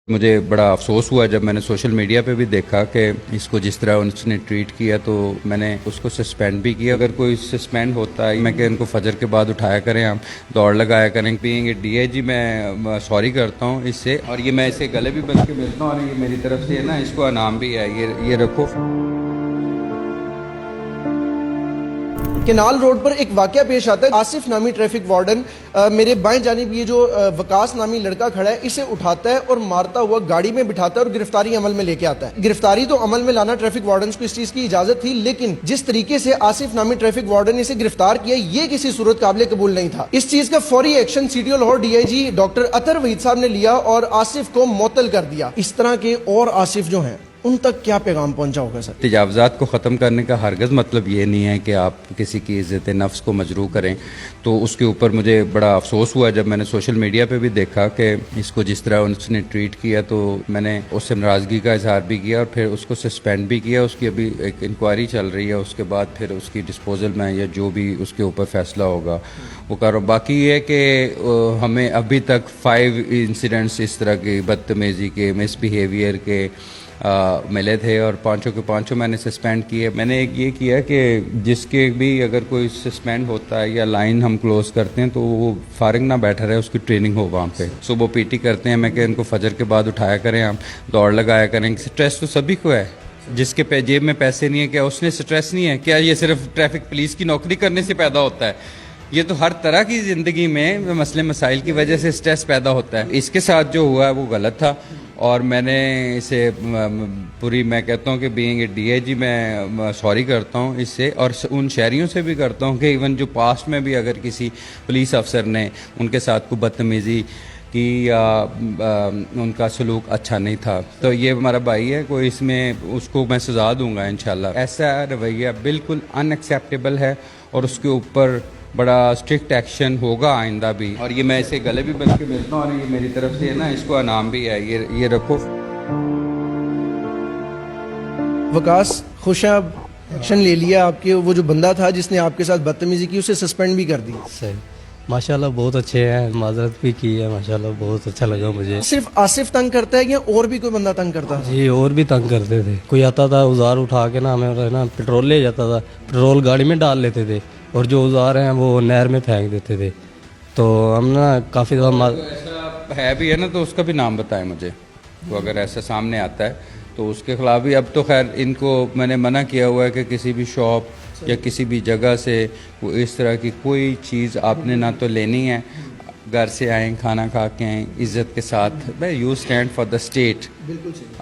مجھے بڑا افسوس ہوا جب میں نے سوشل میڈیا پہ بھی دیکھا کہ اس کو جس طرح اس نے ٹریٹ کیا، تو میں نے اس کو سسپینڈ بھی کیا۔ اگر کوئی سسپینڈ ہوتا ہے میں کہ ان کو فجر کے بعد اٹھایا کریں، ہم دوڑ لگایا کریں۔ بینگ اے ڈی آئی جی میں سوری کرتا ہوں اس سے، اور یہ میں اسے گلے بھی بن کے ملتا ہوں، اور یہ میری طرف سے ہے نا، اس کو انعام بھی ہے، یہ رکھو۔ کنال روڈ پر ایک واقعہ پیش آتا ہے۔ آصف نامی ٹریفک وارڈن میرے بائیں جانب یہ جو وکاس نامی لڑکا کھڑا ہے اسے اٹھاتا ہے اور مارتا ہوا گاڑی میں بٹھاتا ہے اور گرفتاری عمل میں لے کے آتا ہے۔ گرفتاری تو عمل میں لانا ٹریفک وارڈنز کو اس چیز کی اجازت تھی، لیکن جس طریقے سے آصف نامی ٹریفک وارڈن نے اسے گرفتار کیا یہ کسی صورت قابل قبول نہیں تھا۔ اس چیز کا فوری action C T O Lahore D I G doctor Athar Waheed صاحب نے لیا اور آصف کو معطل کر دیا۔ اس طرح کے اور آصف جو ہیں ان تک کیا پیغام پہنچا ہوگا سر؟ تجاوزات کو ختم کرنے کا ہرگز مطلب یہ نہیں ہے کہ آپ کسی کی عزت نفس کو مجروح کریں، تو اس کے اوپر مجھے بڑا افسوس ہوا جب میں نے سوشل میڈیا پہ بھی دیکھا کہ اس کو جس طرح اس نے ٹریٹ کیا، تو میں نے اس سے ناراضگی کا اظہار بھی کیا اور پھر اس کو سسپینڈ بھی کیا۔ اس کی ابھی ایک انکوائری چل رہی ہے، اس کے بعد پھر اس کی ڈسپوزل میں یا جو بھی اس کے اوپر فیصلہ ہوگا وہ کرو۔ باقی یہ ہے کہ ہمیں ابھی تک 5 انسیڈنٹس اس طرح کی بدتمیزی کے، مس بیہیویئر کے ملے تھے، اور پانچوں میں نے سسپینڈ کیے۔ میں نے ایک یہ کیا کہ جس کے بھی اگر کوئی سسپینڈ ہوتا ہے یا لائن ہم کلوز کرتے ہیں تو وہ فارغ نہ بیٹھا رہے، اس کی ٹریننگ ہو وہاں پہ۔ صبح پی ٹی کرتے ہیں میں کہ ان کو فجر کے بعد اٹھایا کریں، ہم دوڑ لگایا کریں۔ سٹریس تو سبھی کو ہے، جس کے جیب میں پیسے نہیں ہے کیا اس نے سٹریس نہیں ہے؟ کیا یہ صرف ٹریفک پولیس کی نوکری کرنے سے پیدا ہوتا ہے؟ یہ تو ہر طرح کی زندگی میں مسئلے مسائل کی وجہ سے سٹریس پیدا ہوتا ہے۔ اس کے ساتھ جو ہوا ہے وہ غلط تھا، اور میں نے اسے میں کہتا ہوں کہ بینگ اے ڈی آئی جی میں سوری کرتا ہوں اس سے، اور ان شہریوں سے بھی کرتا ہوں کہ ایون جو پاسٹ میں بھی اگر کسی پولیس افسر نے ان کے ساتھ کوئی بدتمیزی کی یا ان کا سلوک اچھا نہیں تھا، تو یہ ہمارا بھائی ہے، کوئی اس میں اس کو میں سزا دوں گا انشاءاللہ۔ ایسا رویہ بالکل ان ایکسیپٹیبل ہے، اور اس کے اوپر بڑا اسٹرکٹ ایکشن ہوگا آئندہ بھی، اور یہ میں اسے گلے بھی بن کے ملتا ہوں، اور یہ میری طرف سے ہے نا، اس کو انعام بھی ہے، یہ رکھو۔ وکاس خوشاب ایکشن لے لیا، آپ کے وہ جو بندہ تھا جس نے آپ کے ساتھ بدتمیزی کی اسے سسپینڈ بھی کر دی؟ صحیح، ماشاءاللہ بہت اچھے ہیں، معذرت بھی کی ہے، ماشاءاللہ بہت اچھا لگا مجھے۔ صرف آصف تنگ کرتا ہے یا اور بھی کوئی بندہ تنگ کرتا ہے؟ جی اور بھی تنگ کرتے تھے، کوئی آتا تھا اوزار اٹھا کے نا ہمیں نا پیٹرول لے جاتا تھا، پیٹرول گاڑی میں ڈال لیتے تھے اور جو اوزار ہیں وہ نہر میں پھینک دیتے تھے، تو ہم نا کافی دفعہ ایسا ہے بھی ہے نا، تو اس کا بھی نام بتائیں مجھے، تو اگر ایسا سامنے آتا ہے تو اس کے خلاف بھی۔ اب تو خیر ان کو میں نے منع کیا ہوا ہے کہ کسی بھی شاپ یا کسی بھی جگہ سے اس طرح کی کوئی چیز آپ نے نہ تو لینی ہے، گھر سے آئیں کھانا کھا کے آئیں عزت کے ساتھ۔ بھائی you stand for the state,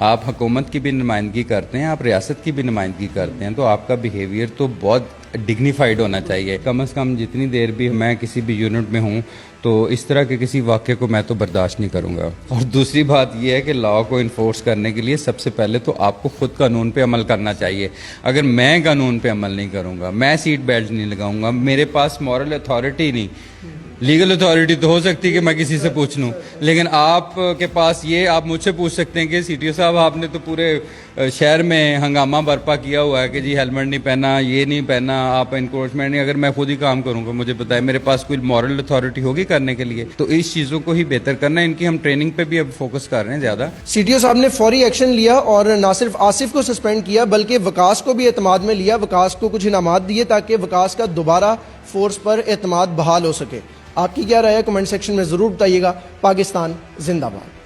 آپ حکومت کی بھی نمائندگی کرتے ہیں، آپ ریاست کی بھی نمائندگی کرتے ہیں، تو آپ کا بیہیویئر تو بہت ڈگنیفائڈ ہونا چاہیے۔ کم از کم جتنی دیر بھی میں کسی بھی یونٹ میں ہوں تو اس طرح کے کسی واقعے کو میں تو برداشت نہیں کروں گا۔ اور دوسری بات یہ ہے کہ لا کو انفورس کرنے کے لیے سب سے پہلے تو آپ کو خود قانون پہ عمل کرنا چاہیے۔ اگر میں قانون پہ عمل نہیں کروں گا، میں سیٹ بیلٹ نہیں لگاؤں گا، میرے پاس مورل اتھارٹی نہیں، لیگل اتھارٹی تو ہو سکتی ہے کہ میں کسی سے پوچھ لوں، لیکن آپ کے پاس یہ آپ مجھ سے پوچھ سکتے ہیں کہ سی ٹی او صاحب آپ نے تو پورے شہر میں ہنگامہ برپا کیا ہوا ہے کہ جی ہیلمٹ نہیں پہنا، یہ نہیں پہنا، آپ انکروچمنٹ نہیں۔ اگر میں خود ہی کام کروں گا مجھے بتائیں میرے پاس کوئی مورل اتھارٹی ہوگی کرنے کے لیے؟ تو اس چیزوں کو ہی بہتر کرنا ہے، ان کی ہم ٹریننگ پہ بھی اب فوکس کر رہے ہیں زیادہ۔ سی ٹی او صاحب نے فوری ایکشن لیا اور نہ صرف آصف کو سسپینڈ کیا بلکہ وکاس کو بھی اعتماد میں لیا، وکاس کو کچھ انعامات دیے تاکہ وکاس کا دوبارہ فورس پر اعتماد بحال ہو سکے۔ آپ کی کیا رائے ہے کمنٹ سیکشن میں ضرور بتائیے گا۔ پاکستان زندہ باد۔